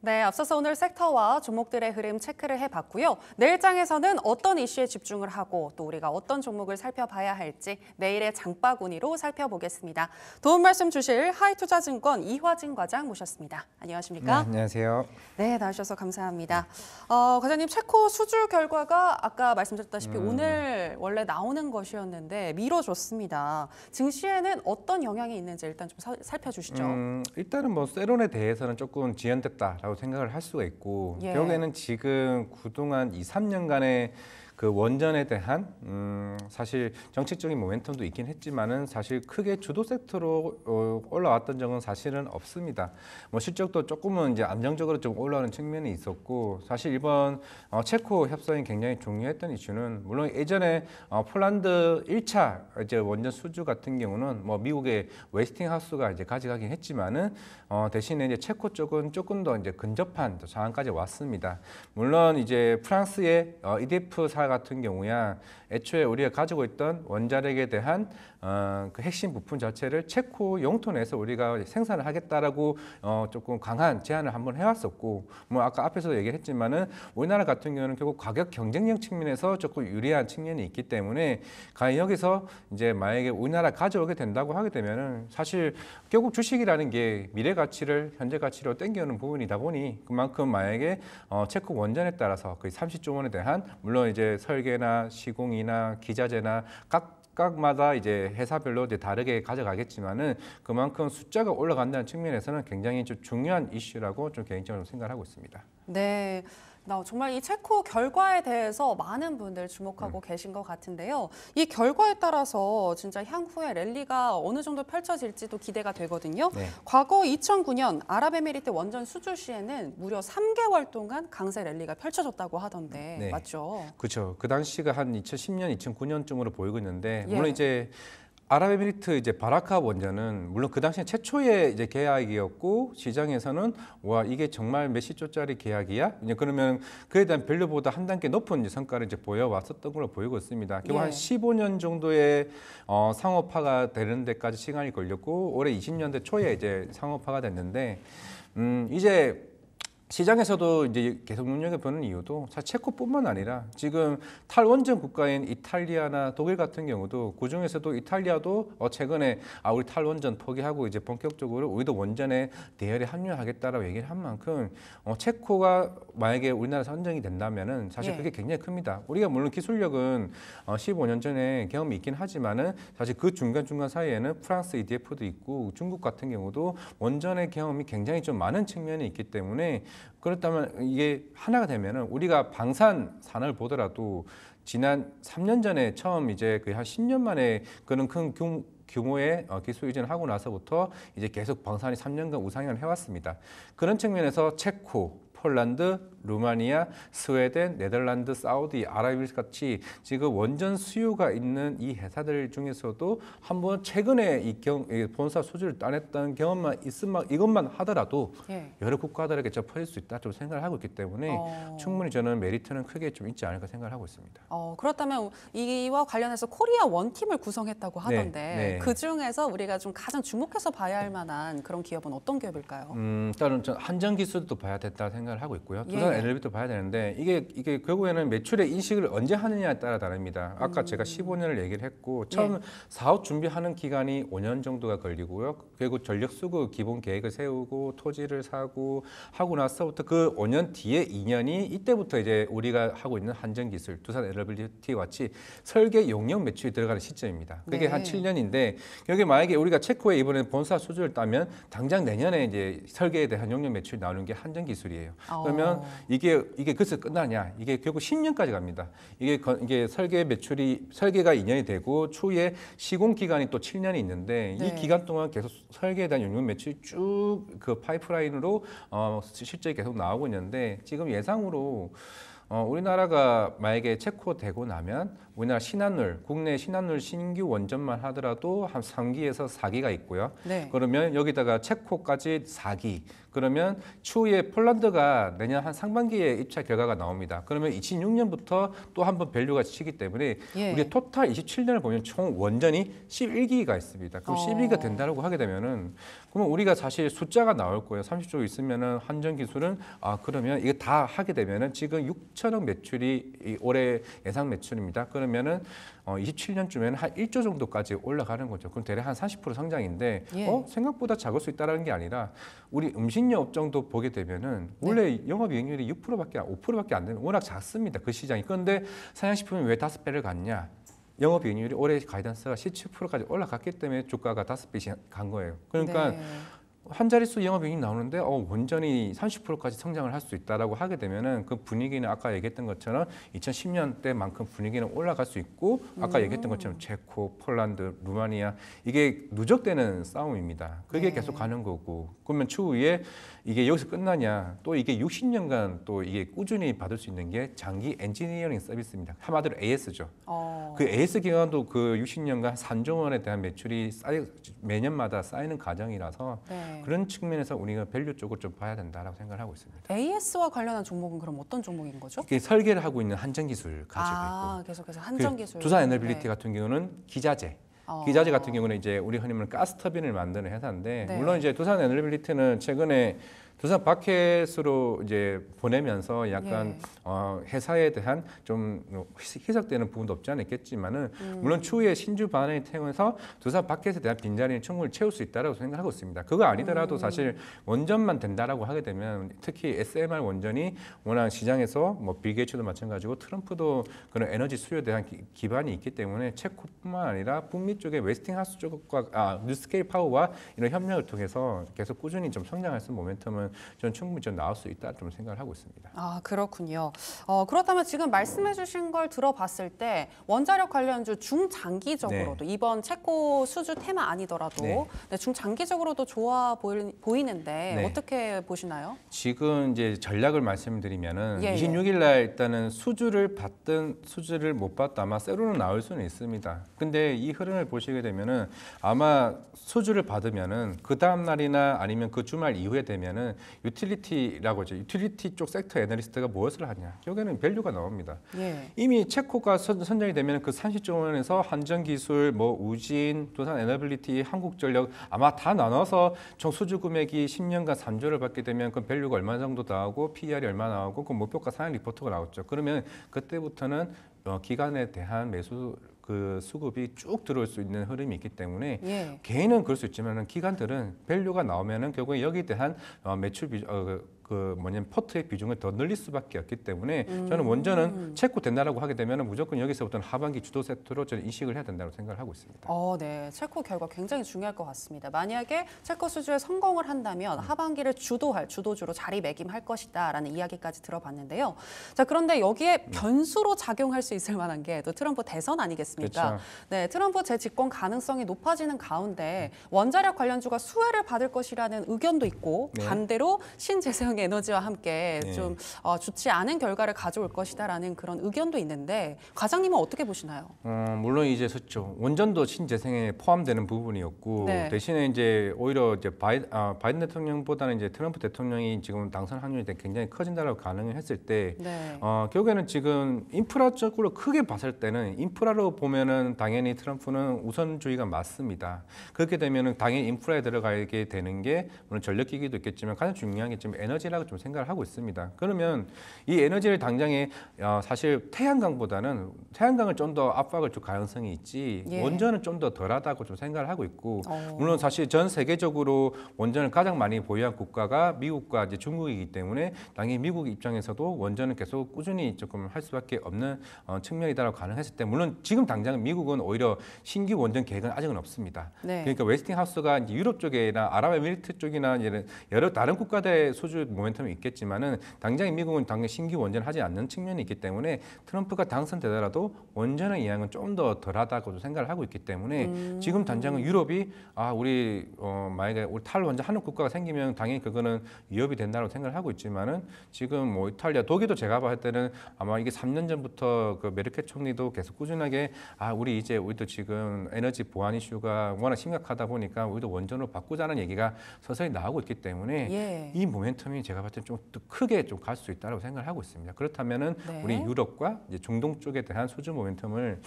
네, 앞서서 오늘 섹터와 종목들의 흐름 체크를 해봤고요. 내일장에서는 어떤 이슈에 집중을 하고 또 우리가 어떤 종목을 살펴봐야 할지 내일의 장바구니로 살펴보겠습니다. 도움 말씀 주실 하이투자증권 이화진 과장 모셨습니다. 안녕하십니까? 네, 안녕하세요. 네, 나와주셔서 감사합니다. 과장님, 체코 수주 결과가 아까 말씀드렸다시피 오늘 원래 나오는 것이었는데 미뤄졌습니다. 증시에는 어떤 영향이 있는지 일단 좀 살펴주시죠. 일단은 뭐 세론에 대해서는 조금 지연됐다라고 생각을 할 수가 있고 예. 결국에는 지금 그동안 2, 3년간의 그 원전에 대한 사실 정책적인 모멘텀도 있긴 했지만은 사실 크게 주도 섹터로 올라왔던 적은 사실은 없습니다. 뭐 실적도 조금은 이제 안정적으로 좀 올라오는 측면이 있었고 사실 이번 체코 협상이 굉장히 중요했던 이슈는 물론 예전에 폴란드 1차 이제 원전 수주 같은 경우는 뭐 미국의 웨스팅하우스가 이제 가져가긴 했지만은 대신에 이제 체코 쪽은 조금 더 이제 근접한 상황까지 왔습니다. 물론 이제 프랑스의 EDF 사 같은 경우야 애초에 우리가 가지고 있던 원자력에 대한 그 핵심 부품 자체를 체코 영토 내에서 우리가 생산을 하겠다라고 조금 강한 제안을 한번 해왔었고 뭐 아까 앞에서도 얘기를 했지만은 우리나라 같은 경우는 결국 가격 경쟁력 측면에서 조금 유리한 측면이 있기 때문에 과연 여기서 이제 만약에 우리나라 가져오게 된다고 하게 되면은 사실 결국 주식이라는 게 미래 가치를 현재 가치로 땡겨오는 부분이다 보니 그만큼 만약에 체코 원전에 따라서 거의 30조 원에 대한 물론 이제 설계나 시공이나 기자재나 각마다 이제 회사별로 이제 다르게 가져가겠지만은 그만큼 숫자가 올라간다는 측면에서는 굉장히 좀 중요한 이슈라고 좀 개인적으로 생각하고 있습니다. 네. 정말 이 체코 결과에 대해서 많은 분들 주목하고 계신 것 같은데요. 이 결과에 따라서 진짜 향후에 랠리가 어느 정도 펼쳐질지도 기대가 되거든요. 네. 과거 2009년 아랍에미리트 원전 수주 시에는 무려 3개월 동안 강세 랠리가 펼쳐졌다고 하던데 네. 맞죠? 그렇죠. 그 당시가 한 2010년, 2009년쯤으로 보이고 있는데 예. 물론 이제 아랍에미리트 이제 바라카 원전은 물론 그 당시에 최초의 이제 계약이었고 시장에서는 와 이게 정말 몇십 조짜리 계약이야? 이제 그러면 그에 대한 밸류보다 한 단계 높은 이제 성과를 이제 보여왔었던 걸로 보이고 있습니다. 결국 예. 한 15년 정도의 상업화가 되는 데까지 시간이 걸렸고 올해 20년대 초에 이제 상업화가 됐는데 이제 시장에서도 이제 계속 눈여겨보는 이유도 사실 체코뿐만 아니라 지금 탈원전 국가인 이탈리아나 독일 같은 경우도 그 중에서도 이탈리아도 최근에 우리 탈원전 포기하고 이제 본격적으로 우리도 원전에 대열에 합류하겠다라고 얘기를 한 만큼 체코가 만약에 우리나라 선정이 된다면은 사실 예. 그게 굉장히 큽니다. 우리가 물론 기술력은 15년 전에 경험이 있긴 하지만은 사실 그 중간중간 사이에는 프랑스 EDF도 있고 중국 같은 경우도 원전의 경험이 굉장히 좀 많은 측면이 있기 때문에 그렇다면 이게 하나가 되면은 우리가 방산 산업을 보더라도 지난 3년 전에 처음 이제 거의 한 10년 만에 그런 큰 규모의 기술 이전을 하고 나서부터 이제 계속 방산이 3년간 우상향을 해왔습니다. 그런 측면에서 체코, 폴란드, 루마니아, 스웨덴, 네덜란드, 사우디, 아랍에미리트 같이 지금 원전 수요가 있는 이 회사들 중에서도 한번 최근에 이 본사 수주를 따냈던 경험만 있으면 이것만 하더라도 예. 여러 국가들에게 접할 수 있다 좀 생각을 하고 있기 때문에 충분히 저는 메리트는 크게 좀 있지 않을까 생각을 하고 있습니다. 그렇다면 이와 관련해서 코리아 원팀을 구성했다고 하던데 네. 그 중에서 우리가 좀 가장 주목해서 봐야 할 만한 그런 기업은 어떤 기업일까요? 일단은 전 한전 기술도 봐야 된다 생각을 하고 있고요. 예. 두산 에너비도 봐야 되는데 이게 결국에는 매출의 인식을 언제 하느냐에 따라 다릅니다. 아까 제가 15년을 얘기를 했고 처음 사업 준비하는 기간이 5년 정도가 걸리고요. 그리고 전력 수급 기본 계획을 세우고 토지를 사고 하고 나서부터 그 5년 뒤에 2년이 이때부터 이제 우리가 하고 있는 한전 기술, 두산 에너비티 같이 설계 용역 매출이 들어가는 시점입니다. 그게 네. 한 7년인데 여기 만약에 우리가 체코에 이번에 본사 수주를 따면 당장 내년에 이제 설계에 대한 용역 매출이 나오는 게 한전 기술이에요. 그러면 이게 그래서 끝나냐? 이게 결국 10년까지 갑니다. 이게 설계가 2년이 되고 추후에 시공 기간이 또 7년이 있는데 네. 이 기간 동안 계속 설계에 대한 용역 매출이 쭉 그 파이프라인으로 실적이 계속 나오고 있는데 지금 예상으로 우리나라가 만약에 체코 되고 나면 우리나라 국내 신한울 신규 원전만 하더라도 한 3기에서 4기가 있고요. 네. 그러면 여기다가 체코까지 4기, 그러면 추후에 폴란드가 내년 한 상반기에 입찰 결과가 나옵니다. 그러면 26년부터 또 한 번 밸류가 치기 때문에 예. 우리 토탈 27년을 보면 총 원전이 11기가 있습니다. 그럼 11기가 된다고 하게 되면은 그러면 우리가 사실 숫자가 나올 거예요. 30조 있으면은 한전 기술은 그러면 이게 다 하게 되면은 지금 6천억 매출이 이 올해 예상 매출입니다. 그러면은 27년쯤에는 한 1조 정도까지 올라가는 거죠. 그럼 대략 한 30% 성장인데 예. 생각보다 작을 수 있다는 게 아니라 우리 음식료 업종도 보게 되면은 원래 영업이익률이 6%밖에 5%밖에 안 되는 워낙 작습니다. 그 시장이. 그런데 사양식품이 왜 5배를 갔냐? 영업이익률이 올해 가이던스가 17%까지 올라갔기 때문에 주가가 5배씩 간 거예요. 그러니까 네. 한 자릿수 영업이익이 나오는데 원전이 30%까지 성장을 할 수 있다라고 하게 되면은 그 분위기는 아까 얘기했던 것처럼 2010년 때만큼 분위기는 올라갈 수 있고 아까 얘기했던 것처럼 체코, 폴란드, 루마니아 이게 누적되는 싸움입니다. 그게 네. 계속 가는 거고 그러면 추후에 이게 여기서 끝나냐 또 이게 60년간 또 이게 꾸준히 받을 수 있는 게 장기 엔지니어링 서비스입니다. 한마디로 AS죠. 그 AS 기간도 그 60년간 3조 원에 대한 매출이 매년마다 쌓이는 과정이라서 네. 그런 측면에서 우리가 밸류 쪽을 좀 봐야 된다라고 생각을 하고 있습니다. AS와 관련한 종목은 그럼 어떤 종목인 거죠? 이게 설계를 하고 있는 한전기술 가지고 있고 계속해서 한전기술. 두산 에너빌리티 같은 경우는 기자재. 어. 기자재 같은 경우는 이제 우리 흔히 말하는 가스터빈을 만드는 회사인데 네. 물론 이제 두산 에너빌리티는 최근에 두산 바켓으로 이제 보내면서 약간 회사에 대한 좀 희석되는 부분도 없지 않아 있겠지만은 물론 추후에 신주 반응이 태우면서 두산 바켓에 대한 빈자리는 충분히 채울 수 있다라고 생각하고 있습니다. 그거 아니더라도 사실 원전만 된다라고 하게 되면 특히 SMR 원전이 워낙 시장에서 뭐 빌 게이츠도 마찬가지고 트럼프도 그런 에너지 수요에 대한 기반이 있기 때문에 체코뿐만 아니라 북미 쪽의 웨스팅하우스 쪽과 뉴스케일 파워와 이런 협력을 통해서 계속 꾸준히 좀 성장할 수 있는 모멘텀은 저는 충분히 좀 나올 수 있다 좀 생각을 하고 있습니다. 그렇군요. 그렇다면 지금 말씀해주신 걸 들어봤을 때 원자력 관련주 중장기적으로도 이번 체코 수주 테마 아니더라도 네. 중장기적으로도 좋아 보이는데 네. 어떻게 보시나요? 지금 이제 전략을 말씀드리면은 예, 26일 날 일단은 수주를 받든 수주를 못 받든 아마 세로는 나올 수는 있습니다. 근데 이 흐름을 보시게 되면은 아마 수주를 받으면은 그 다음 날이나 아니면 그 주말 이후에 되면은 유틸리티라고 하죠. 유틸리티 쪽 섹터 애널리스트가 무엇을 하냐. 여기는 밸류가 나옵니다. 예. 이미 체코가 선정이 되면 그 30조 원에서 한전기술, 뭐 우진, 두산 에너빌리티, 한국전력 아마 다 나눠서 총 수주 금액이 10년간 3조를 받게 되면 그 밸류가 얼마 정도 나오고 PER이 얼마 나오고 그 목표가 상향 리포트가 나왔죠. 그러면 그때부터는 기간에 대한 매수 그 수급이 쭉 들어올 수 있는 흐름이 있기 때문에 개인은 그럴 수 있지만 기관들은 밸류가 나오면은 결국에 여기에 대한 매출 포트의 비중을 더 늘릴 수밖에 없기 때문에 저는 원전은 체코 된다라고 하게 되면 무조건 여기서부터는 하반기 주도 섹터로 저는 인식을 해야 된다고 생각을 하고 있습니다. 네. 체코 결과 굉장히 중요할 것 같습니다. 만약에 체코 수주에 성공을 한다면 하반기를 주도주로 자리매김할 것이다라는 이야기까지 들어봤는데요. 자, 그런데 여기에 변수로 작용할 수 있을 만한 게 또 트럼프 대선 아니겠습니까? 그렇죠. 네, 트럼프 재집권 가능성이 높아지는 가운데 원자력 관련주가 수혜를 받을 것이라는 의견도 있고 네. 반대로 신재생 에너지와 함께 네. 좀 좋지 않은 결과를 가져올 것이다라는 그런 의견도 있는데 과장님은 어떻게 보시나요? 물론 이제 그렇죠. 원전도 신재생에 포함되는 부분이었고 네. 대신에 이제 오히려 이제 바이든 대통령보다는 이제 트럼프 대통령이 지금 당선 확률이 굉장히 커진다라고 가능을 했을 때 네. 결국에는 지금 인프라 쪽으로 크게 봤을 때는 인프라로 보면은 당연히 트럼프는 우선주의가 맞습니다. 그렇게 되면은 당연히 인프라에 들어가게 되는 게 물론 전력기기도 있겠지만 가장 중요한 게 지금 에너지라고 좀 생각을 하고 있습니다. 그러면 이 에너지를 당장에 사실 태양광보다는 태양광을 좀 더 압박을 줄 가능성이 있지 원전은 좀 더 덜하다고 좀 생각을 하고 있고 물론 사실 전 세계적으로 원전을 가장 많이 보유한 국가가 미국과 이제 중국이기 때문에 당연히 미국 입장에서도 원전을 계속 꾸준히 조금 할 수밖에 없는 측면이다라고 가능했을 때 물론 지금 당장 미국은 오히려 신규 원전 계획은 아직은 없습니다. 네. 그러니까 웨스팅하우스가 이제 유럽 쪽이나 아랍에미리트 쪽이나 여러 다른 국가들의 수주 모멘텀이 있겠지만은 당장 미국은 당장 신규 원전하지 않는 측면이 있기 때문에 트럼프가 당선되더라도 원전의 영향은 좀 더 덜하다고도 생각을 하고 있기 때문에 지금 당장은 유럽이 우리 만약에 우리 탈원전 한국 국가가 생기면 당연히 그거는 위협이 된다고 생각을 하고 있지만은 지금 뭐 이탈리아, 독일도 제가 봤을 때는 아마 이게 3년 전부터 그 메르켈 총리도 계속 꾸준하게 우리 이제 우리도 지금 에너지 보안 이슈가 워낙 심각하다 보니까 우리도 원전으로 바꾸자는 얘기가 서서히 나오고 있기 때문에 이 모멘텀이 제가 봤을 때 좀 크게 좀 갈 수 있다고 생각을 하고 있습니다. 그렇다면은 우리 유럽과 이제 중동 쪽에 대한 수주 모멘텀을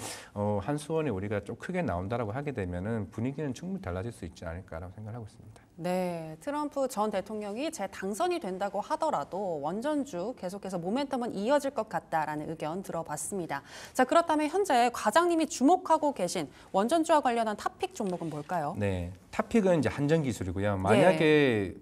한수원에 우리가 좀 크게 나온다라고 하게 되면은 분위기는 충분히 달라질 수 있지 않을까라고 생각을 하고 있습니다. 네, 트럼프 전 대통령이 재당선이 된다고 하더라도 원전주 계속해서 모멘텀은 이어질 것 같다라는 의견 들어봤습니다. 자, 그렇다면 현재 과장님이 주목하고 계신 원전주와 관련한 탑픽 종목은 뭘까요? 네, 탑픽은 이제 한전 기술이고요. 만약에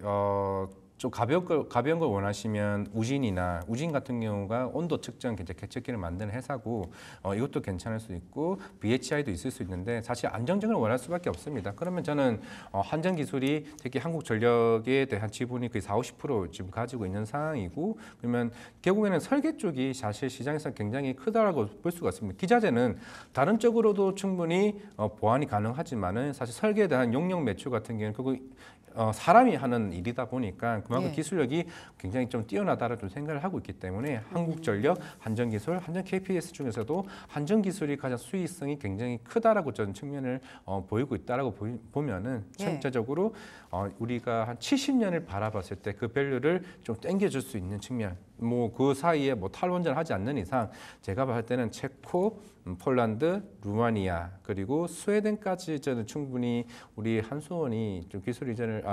좀 가벼운 걸 원하시면 우진 같은 경우가 온도 측정 계측기를 만드는 회사고 이것도 괜찮을 수 있고 BHI도 있을 수 있는데 사실 안정적을 원할 수밖에 없습니다. 그러면 저는 한전 기술이 특히 한국전력에 대한 지분이 거의 40~50% 지금 가지고 있는 상황이고 그러면 결국에는 설계 쪽이 사실 시장에서 굉장히 크다라고 볼 수가 있습니다. 기자재는 다른 쪽으로도 충분히 보완이 가능하지만은 사실 설계에 대한 용역 매출 같은 경우는 그거 사람이 하는 일이다 보니까 그만큼 기술력이 굉장히 좀 뛰어나다라고 좀 생각을 하고 있기 때문에 한국전력, 한전기술, 한전 KPS 중에서도 한전기술이 가장 수익성이 굉장히 크다라고 저는 측면을 보이고 있다라고 보면은 전체적으로 우리가 한 70년을 바라봤을 때 그 밸류를 좀 땡겨줄 수 있는 측면, 뭐 그 사이에 뭐 탈원전을 하지 않는 이상 제가 봤을 때는 체코, 폴란드, 루마니아 그리고 스웨덴까지 저는 충분히 우리 한수원이 좀 기술 이전을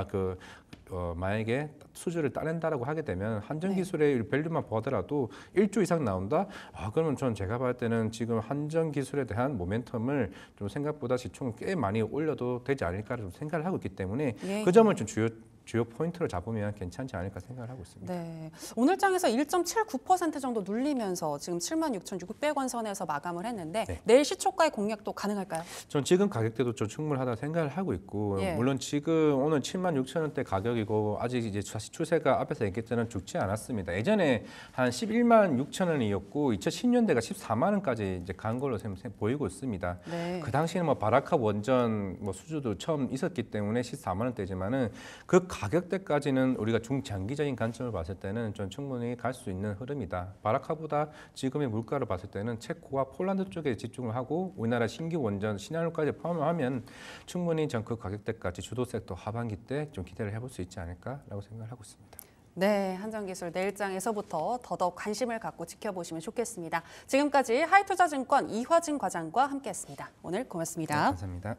만약에 수주를 따낸다라고 하게 되면 한전 기술의 밸류만 보더라도 1조 이상 나온다. 그러면 전 제가 봤을 때는 지금 한전 기술에 대한 모멘텀을 좀 생각보다 시총을 꽤 많이 올려도 되지 않을까 좀 생각을 하고 있기 때문에 그 점을 좀 주요 포인트로 잡으면 괜찮지 않을까 생각을 하고 있습니다. 네, 오늘 장에서 1.79% 정도 눌리면서 지금 76,600원 선에서 마감을 했는데 내일 시초가의 공략도 가능할까요? 전 지금 가격대도 좀 충분하다 생각을 하고 있고 물론 지금 오늘 76,000원대 가격이고 아직 이제 추세가 앞에서 얘기했던 죽지 않았습니다. 예전에 한 116,000원이었고 2010년대가 14만 원까지 이제 간 걸로 보이고 있습니다. 그 당시에는 뭐 바라카 원전 뭐 수주도 처음 있었기 때문에 14만 원대지만은 그 가격대까지는 우리가 중장기적인 관점을 봤을 때는 좀 충분히 갈 수 있는 흐름이다. 바라카보다 지금의 물가를 봤을 때는 체코와 폴란드 쪽에 집중을 하고 우리나라 신규 원전 신한울까지 포함하면 충분히 전 그 가격대까지 주도 섹터 하반기 때 좀 기대를 해볼 수 있지 않을까라고 생각을 하고 있습니다. 네, 한전기술 내일장에서부터 더더욱 관심을 갖고 지켜보시면 좋겠습니다. 지금까지 하이투자증권 이화진 과장과 함께했습니다. 오늘 고맙습니다. 감사합니다.